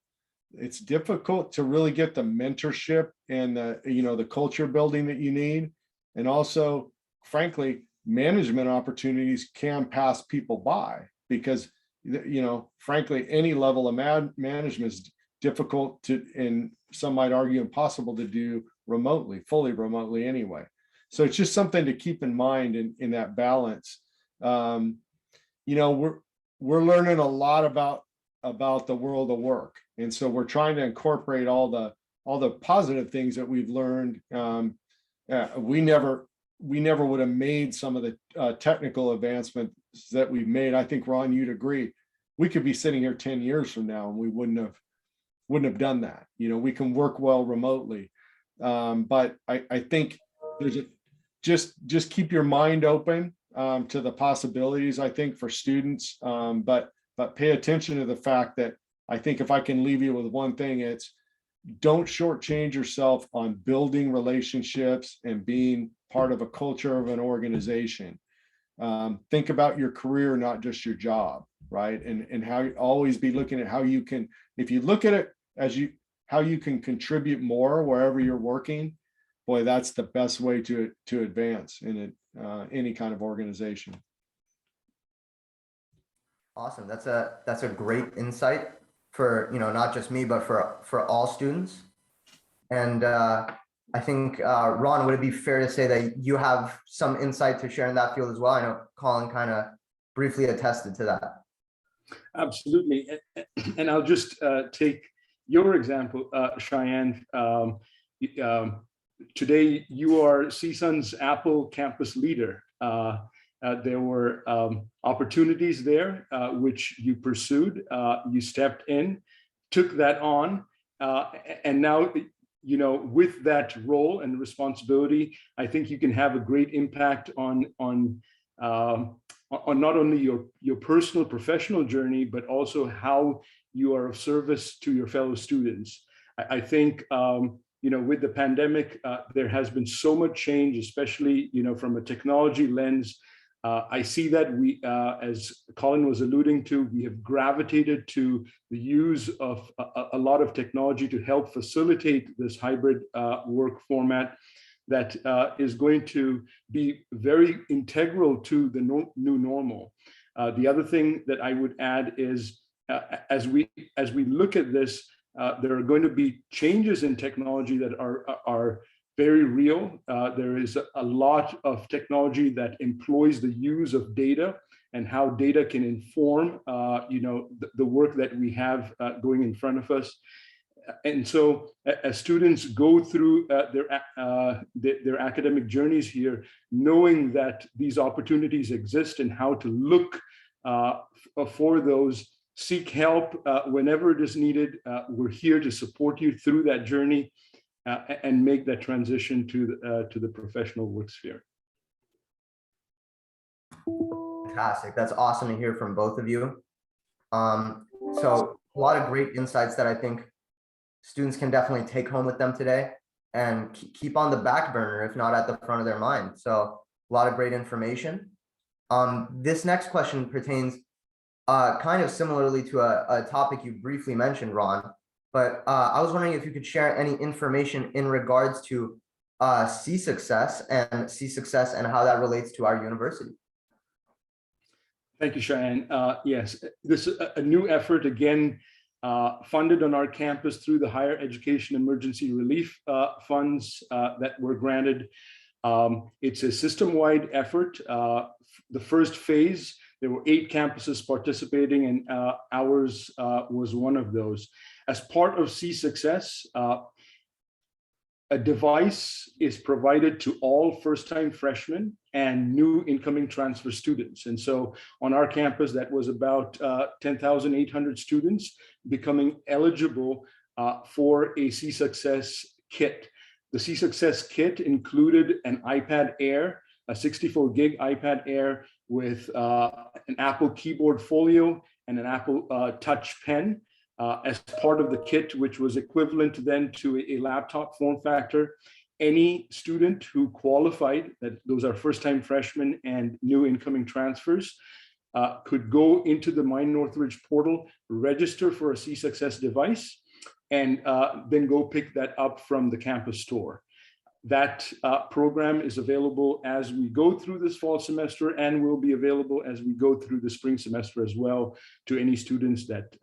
it's difficult to really get the mentorship and the culture building that you need. And also, frankly, management opportunities can pass people by because, frankly, any level of management is difficult to, and some might argue impossible to do fully remotely anyway. So it's just something to keep in mind in that balance. We're learning a lot about the world of work. And so we're trying to incorporate all the positive things that we've learned. We never would have made some of the technical advancements that we've made. I think, Ron, you'd agree. We could be sitting here 10 years from now and we wouldn't have done that. We can work well remotely. But I think there's just keep your mind open to the possibilities, I think, for students. But pay attention to the fact that I think if I can leave you with one thing, it's don't shortchange yourself on building relationships and being part of a culture of an organization. Think about your career, not just your job, right? And how you always be looking at how you can, if you look at it as how you can contribute more wherever you're working, boy, that's the best way to advance in any kind of organization. Awesome. That's a great insight for, not just me, but for all students. And I think, Ron, would it be fair to say that you have some insight to share in that field as well? I know Colin kind of briefly attested to that. Absolutely. And I'll just take your example, Cheyenne. Today, you are CSUN's Apple campus leader. There were opportunities there, which you pursued. You stepped in, took that on, and now, with that role and responsibility, I think you can have a great impact on not only your personal professional journey, but also how you are of service to your fellow students. I think with the pandemic, there has been so much change, especially from a technology lens. I see that we, as Colin was alluding to, we have gravitated to the use of a lot of technology to help facilitate this hybrid work format that is going to be very integral to the new normal. The other thing that I would add is, as we look at this, there are going to be changes in technology that are very real. There is a lot of technology that employs the use of data and how data can inform, the work that we have going in front of us. And so, as students go through their academic journeys here, knowing that these opportunities exist and how to look for those, seek help whenever it is needed. We're here to support you through that journey. And make that transition to the professional work sphere. Fantastic. That's awesome to hear from both of you. So a lot of great insights that I think students can definitely take home with them today and keep on the back burner, if not at the front of their mind. So a lot of great information. This next question pertains kind of similarly to a topic you briefly mentioned, Ron, but I was wondering if you could share any information in regards to Hsi Success and how that relates to our university. Thank you, Cheyenne. Yes, this is a new effort, again, funded on our campus through the Higher Education Emergency Relief Funds that were granted. It's a system-wide effort. The first phase, there were 8 campuses participating, and ours was one of those. As part of Hsi Success, a device is provided to all first-time freshmen and new incoming transfer students. And so on our campus, that was about 10,800 students becoming eligible for a Hsi Success kit. The Hsi Success kit included an iPad Air, a 64 gig iPad Air with an Apple keyboard folio and an Apple Touch pen. As part of the kit, which was equivalent then to a laptop form factor. Any student who qualified, that those are first-time freshmen and new incoming transfers, could go into the Mind Northridge portal, register for a Hsi Success device, and then go pick that up from the campus store. That program is available as we go through this fall semester and will be available as we go through the spring semester as well to any students that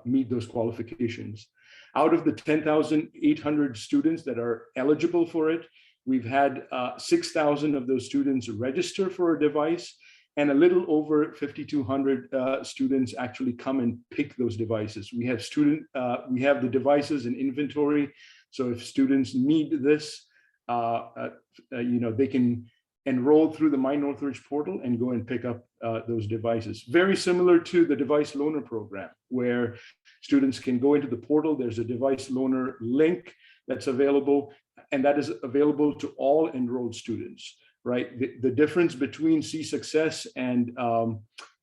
meet those qualifications. Out of the 10,800 students that are eligible for it, we've had 6,000 of those students register for a device, and a little over 5,200 students actually come and pick those devices. We have the devices in inventory. So if students need this, they can enroll through the Mind Northridge portal and go and pick up those devices. Very similar to the device loaner program, where students can go into the portal. There's a device loaner link that's available, and that is available to all enrolled students, right? The difference between Hsi Success and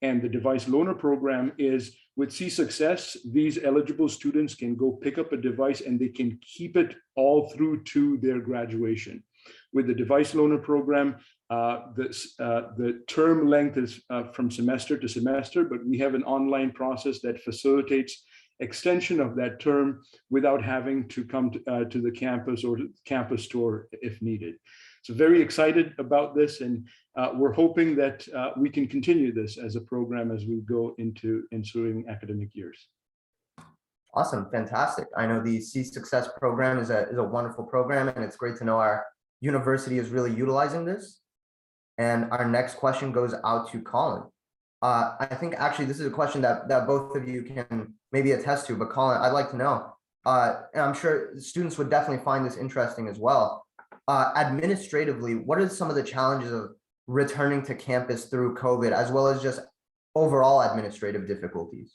the device loaner program is, with Hsi Success, these eligible students can go pick up a device and they can keep it all through to their graduation. With the device loaner program, the term length is from semester to semester, but we have an online process that facilitates extension of that term without having to come to the campus or to the campus store if needed. So very excited about this, and we're hoping that we can continue this as a program as we go into ensuing academic years. Awesome, fantastic. I know the Hsi Success program is a wonderful program, and it's great to know our university is really utilizing this. And our next question goes out to Colin. I think actually this is a question that both of you can maybe attest to, but Colin, I'd like to know, and I'm sure students would definitely find this interesting as well. Administratively, what are some of the challenges of returning to campus through COVID, as well as just overall administrative difficulties?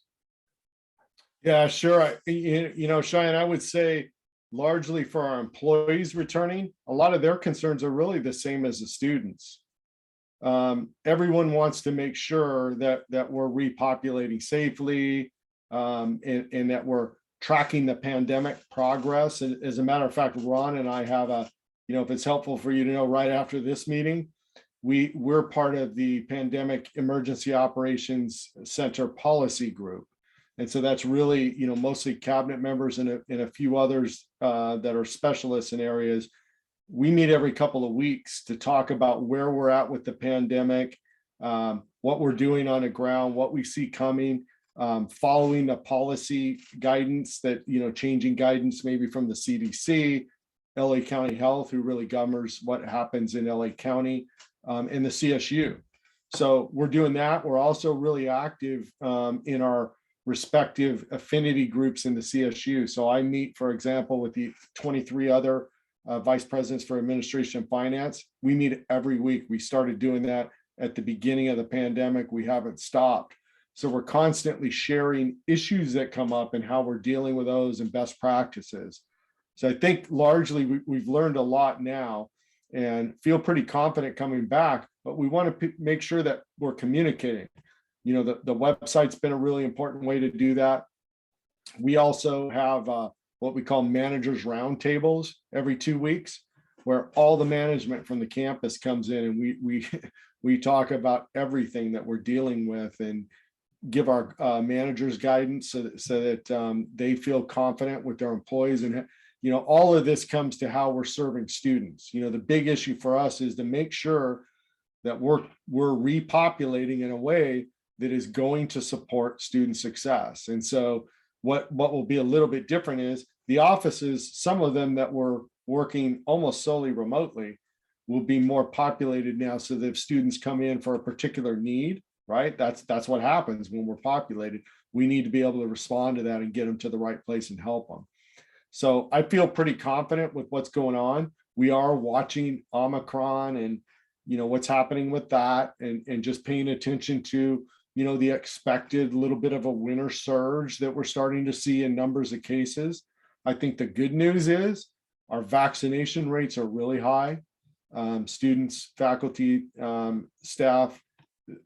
Yeah, sure. Cheyenne, I would say largely for our employees returning, a lot of their concerns are really the same as the students. Everyone wants to make sure that we're repopulating safely, and that we're tracking the pandemic progress. And as a matter of fact, Ron and I have if it's helpful for you to know, right after this meeting, we're part of the Pandemic Emergency Operations Center Policy Group. And so that's really, mostly cabinet members and a few others that are specialists in areas. We meet every couple of weeks to talk about where we're at with the pandemic, what we're doing on the ground, what we see coming, following the policy guidance that, changing guidance maybe from the CDC, LA County Health, who really governs what happens in LA County, and the CSU. So we're doing that. We're also really active in our respective affinity groups in the CSU. So I meet, for example, with the 23 other vice presidents for administration and finance. We meet every week. We started doing that at the beginning of the pandemic. We haven't stopped. So we're constantly sharing issues that come up and how we're dealing with those and best practices. So I think largely we've learned a lot now and feel pretty confident coming back, but we want to make sure that we're communicating. The website's been a really important way to do that. We also have what we call managers roundtables every 2 weeks, where all the management from the campus comes in, and we talk about everything that we're dealing with and give our managers guidance so that they feel confident with their employees. And all of this comes to how we're serving students. The big issue for us is to make sure that we're repopulating in a way that is going to support student success. And so what will be a little bit different is the offices, some of them that were working almost solely remotely, will be more populated now, so that if students come in for a particular need, right, that's what happens when we're populated. We need to be able to respond to that and get them to the right place and help them. So I feel pretty confident with what's going on. We are watching Omicron and what's happening with that, and just paying attention to the expected little bit of a winter surge that we're starting to see in numbers of cases. I think the good news is our vaccination rates are really high. Students, faculty, staff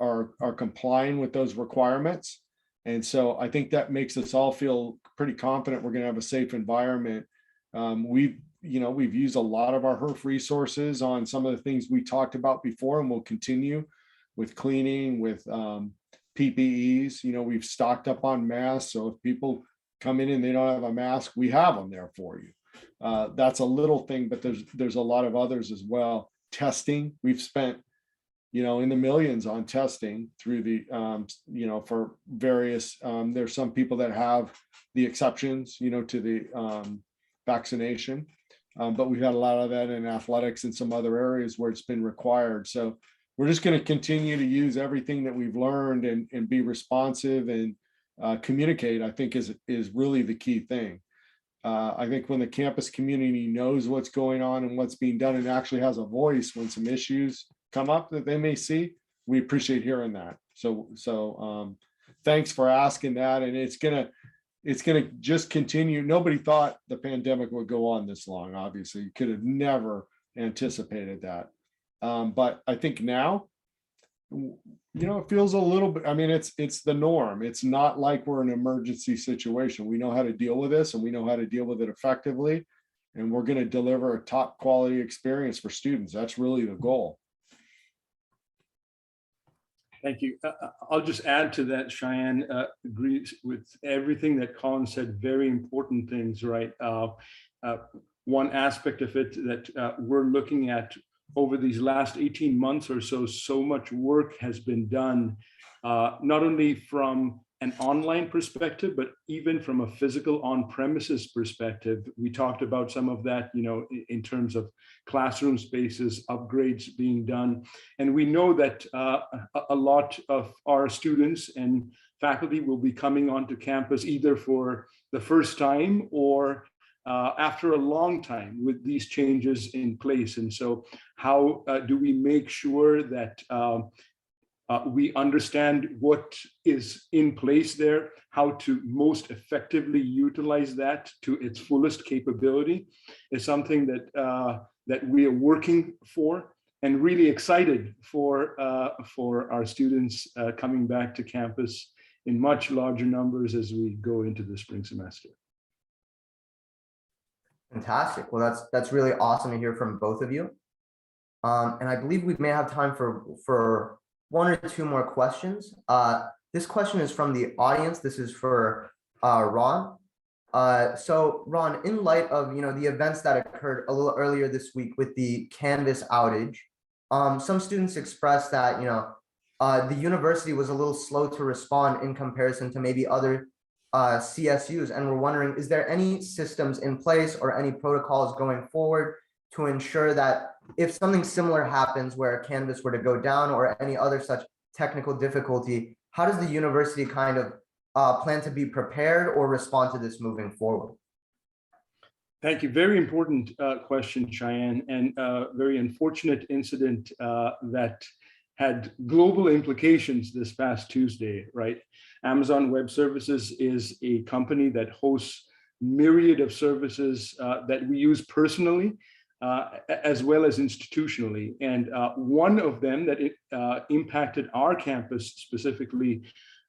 are complying with those requirements. And so I think that makes us all feel pretty confident we're going to have a safe environment. We've used a lot of our HERF resources on some of the things we talked about before, and we'll continue with cleaning, with PPEs. We've stocked up on masks. So if people come in and they don't have a mask, we have them there for you. That's a little thing, but there's a lot of others as well. Testing, we've spent in the millions on testing through the for various there's some people that have the exceptions to the vaccination, but we've had a lot of that in athletics and some other areas where it's been required. So we're just going to continue to use everything that we've learned and be responsive and communicate. I think is really the key thing. I think when the campus community knows what's going on and what's being done and actually has a voice when some issues come up that they may see, we appreciate hearing that. So thanks for asking that. And it's gonna just continue. Nobody thought the pandemic would go on this long. Obviously, you could have never anticipated that. But I think now, it feels a little bit, it's the norm. It's not like we're in an emergency situation. We know how to deal with this, and we know how to deal with it effectively. And we're going to deliver a top quality experience for students. That's really the goal. Thank you. I'll just add to that. Cheyenne agrees with everything that Colin said. Very important things, right? One aspect of it that we're looking at over these last 18 months or so much work has been done, not only from an online perspective, but even from a physical on-premises perspective. We talked about some of that, in terms of classroom spaces, upgrades being done. And we know that a lot of our students and faculty will be coming onto campus either for the first time or after a long time with these changes in place. And so how do we make sure that we understand what is in place there, how to most effectively utilize that to its fullest capability, is something that we are working for, and really excited for our students coming back to campus in much larger numbers as we go into the spring semester. Fantastic. Well, that's really awesome to hear from both of you. And I believe we may have time for one or two more questions. This question is from the audience. This is for Ron. So Ron, in light of the events that occurred a little earlier this week with the Canvas outage, some students expressed that the university was a little slow to respond in comparison to maybe other CSUs, and we're wondering, is there any systems in place or any protocols going forward to ensure that if something similar happens where Canvas were to go down or any other such technical difficulty, how does the university kind of plan to be prepared or respond to this moving forward? Thank you. Very important question, Cheyenne, and very unfortunate incident that had global implications this past Tuesday, right? Amazon Web Services is a company that hosts myriad of services that we use personally, as well as institutionally. And one of them that impacted our campus specifically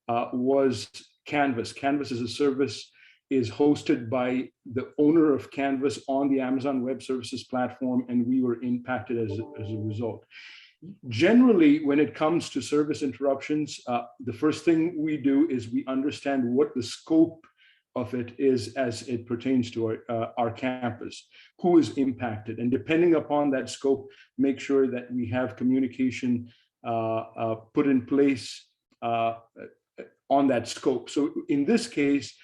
was Canvas. Canvas is a service is hosted by the owner of Canvas on the Amazon Web Services platform, and we were impacted as a result. Generally, when it comes to service interruptions, the first thing we do is we understand what the scope of it is as it pertains to our campus, who is impacted, and depending upon that scope, make sure that we have communication put in place on that scope. So in this case,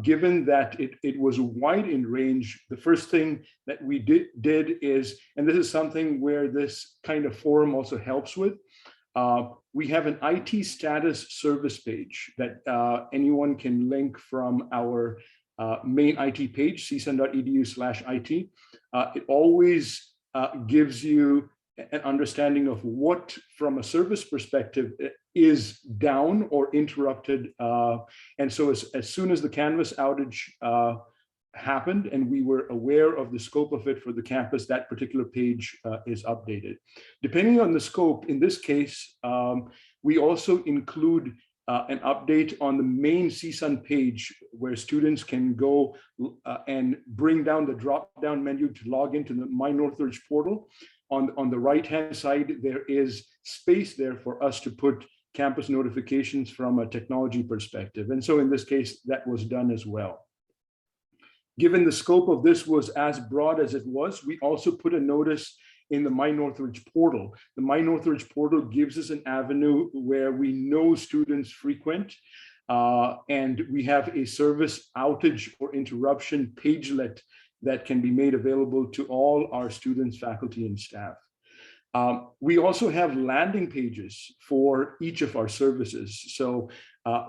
given that it was wide in range, the first thing that we did is, and this is something where this kind of forum also helps with, we have an IT status service page that anyone can link from our main IT page, csun.edu/IT. It always gives you an understanding of what, from a service perspective, is down or interrupted. And so as soon as the Canvas outage happened and we were aware of the scope of it for the campus, that particular page is updated. Depending on the scope, in this case, we also include an update on the main CSUN page where students can go and bring down the drop-down menu to log into the My Northridge portal. On the right-hand side, there is space there for us to put campus notifications from a technology perspective. And so in this case, that was done as well. Given the scope of this was as broad as it was, we also put a notice in the My Northridge portal. The My Northridge portal gives us an avenue where we know students frequent, and we have a service outage or interruption pagelet that can be made available to all our students, faculty, and staff. We also have landing pages for each of our services. So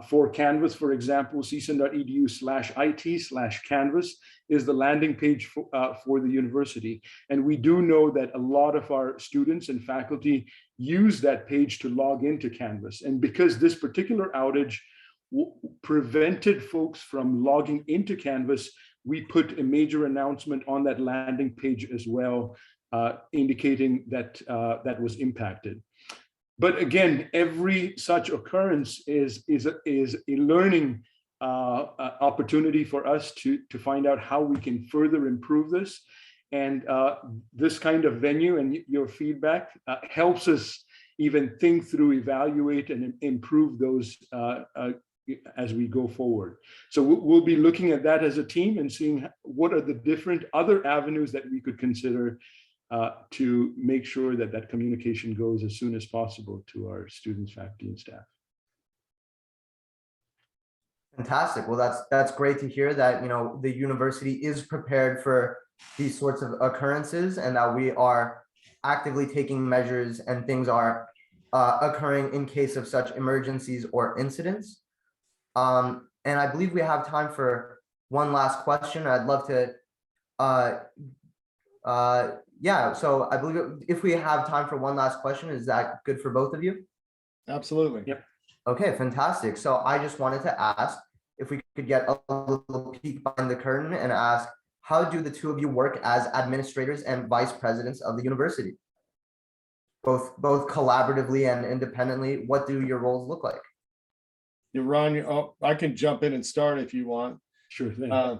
for Canvas, for example, csun.edu/IT/Canvas is the landing page for the university. And we do know that a lot of our students and faculty use that page to log into Canvas. And because this particular outage prevented folks from logging into Canvas, we put a major announcement on that landing page as well, indicating that that was impacted. But again, every such occurrence is a learning opportunity for us to find out how we can further improve this. And this kind of venue and your feedback helps us even think through, evaluate, and improve those as we go forward. So we'll be looking at that as a team and seeing what are the different other avenues that we could consider to make sure that that communication goes as soon as possible to our students, faculty, and staff. Fantastic. Well, that's great to hear that, you know, the university is prepared for these sorts of occurrences and that we are actively taking measures and things are occurring in case of such emergencies or incidents. And I believe we have time for one last question. I'd love to, yeah, so I believe if we have time for one last question, is that good for both of you? Absolutely. Yep. Okay, fantastic. So I just wanted to ask if we could get a little peek behind the curtain and ask, how do the two of you work as administrators and vice presidents of the university? Both collaboratively and independently, what do your roles look like? Ron, I can jump in and start if you want. Sure thing.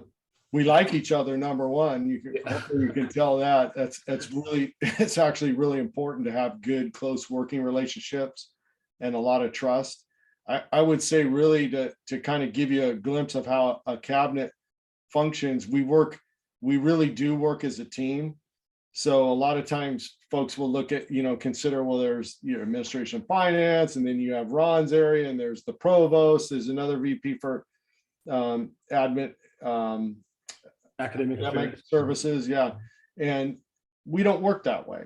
We like each other, number one. Hopefully you can tell that. It's actually really important to have good, close working relationships and a lot of trust. I would say really to kind of give you a glimpse of how a cabinet functions, we really do work as a team. So a lot of times folks will look at, consider, well, there's administration finance, and then you have Ron's area, and there's the provost, there's another VP for academic services. Yeah. And we don't work that way.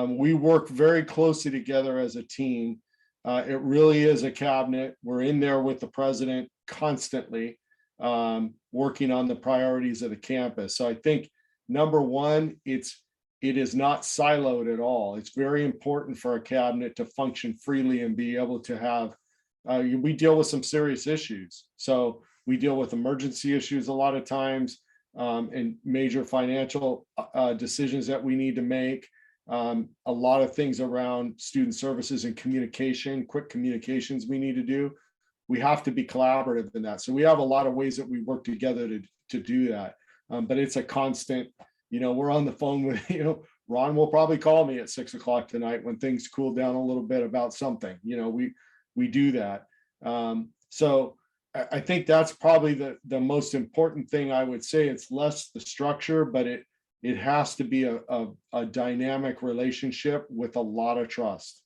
We work very closely together as a team. It really is a cabinet. We're in there with the president constantly, working on the priorities of the campus. So I think number one, it is not siloed at all. It's very important for a cabinet to function freely and be able to have, we deal with some serious issues. So we deal with emergency issues a lot of times, and major financial decisions that we need to make. A lot of things around student services and communication, quick communications we need to do. we have to be collaborative in that. So we have a lot of ways that we work together to do that. But it's a constant, we're on the phone with, Ron will probably call me at 6 o'clock tonight when things cool down a little bit about something, we do that. So I think that's probably the most important thing I would say. It's less the structure, but it has to be a dynamic relationship with a lot of trust.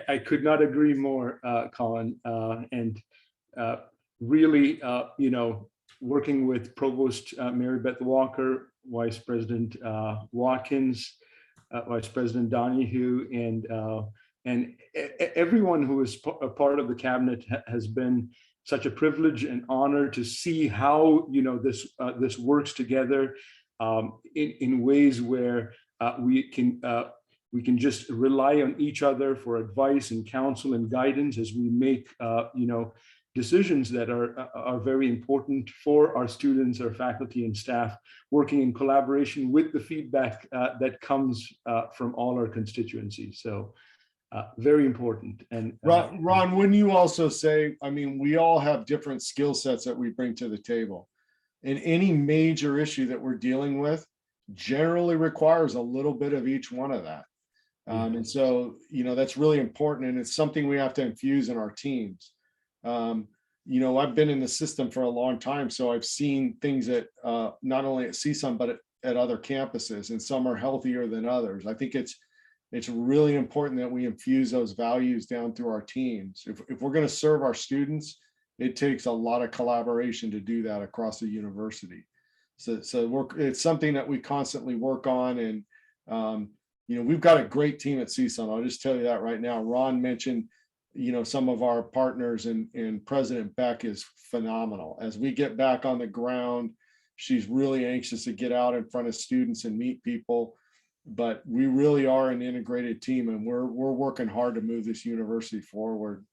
I could not agree more, Colin. And really, working with Provost Mary Beth Walker, Vice President Watkins, Vice President Donahue, and everyone who is a part of the cabinet has been such a privilege and honor to see how this works together in ways where we can just rely on each other for advice and counsel and guidance as we make decisions that are very important for our students, our faculty and staff, working in collaboration with the feedback that comes from all our constituencies. So very important. And Ron, wouldn't you also say, we all have different skill sets that we bring to the table, and any major issue that we're dealing with generally requires a little bit of each one of that. And so, that's really important, and it's something we have to infuse in our teams. I've been in the system for a long time, so I've seen things that not only at CSUN, but at other campuses, and some are healthier than others. I think it's really important that we infuse those values down through our teams. If we're going to serve our students, it takes a lot of collaboration to do that across the university. So it's something that we constantly work on, and we've got a great team at CSUN. I'll just tell you that right now. Ron mentioned, some of our partners, and President Beck is phenomenal. As we get back on the ground, she's really anxious to get out in front of students and meet people. But we really are an integrated team, and we're working hard to move this university forward.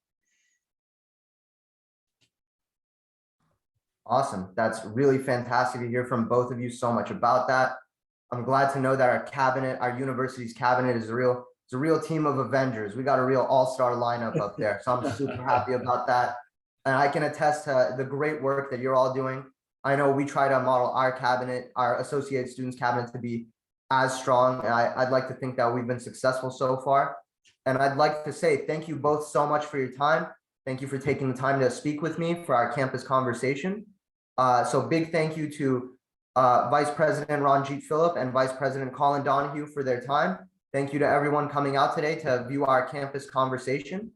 Awesome. That's really fantastic to hear from both of you so much about that. I'm glad to know that our cabinet, our university's cabinet is a real team of Avengers. We got a real all-star lineup up there. So I'm super happy about that. And I can attest to the great work that you're all doing. I know we try to model our cabinet, our associate students cabinet, to be as strong. And I'd like to think that we've been successful so far. And I'd like to say thank you both so much for your time. Thank you for taking the time to speak with me for our campus conversation. So big thank you to Vice President Ranjit Phillip and Vice President Colin Donahue for their time. Thank you to everyone coming out today to view our campus conversation.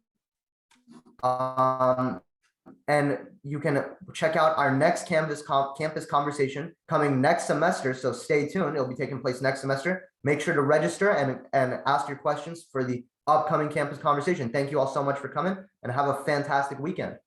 And you can check out our next campus conversation coming next semester. So stay tuned. It'll be taking place next semester. Make sure to register and ask your questions for the upcoming campus conversation. Thank you all so much for coming, and have a fantastic weekend.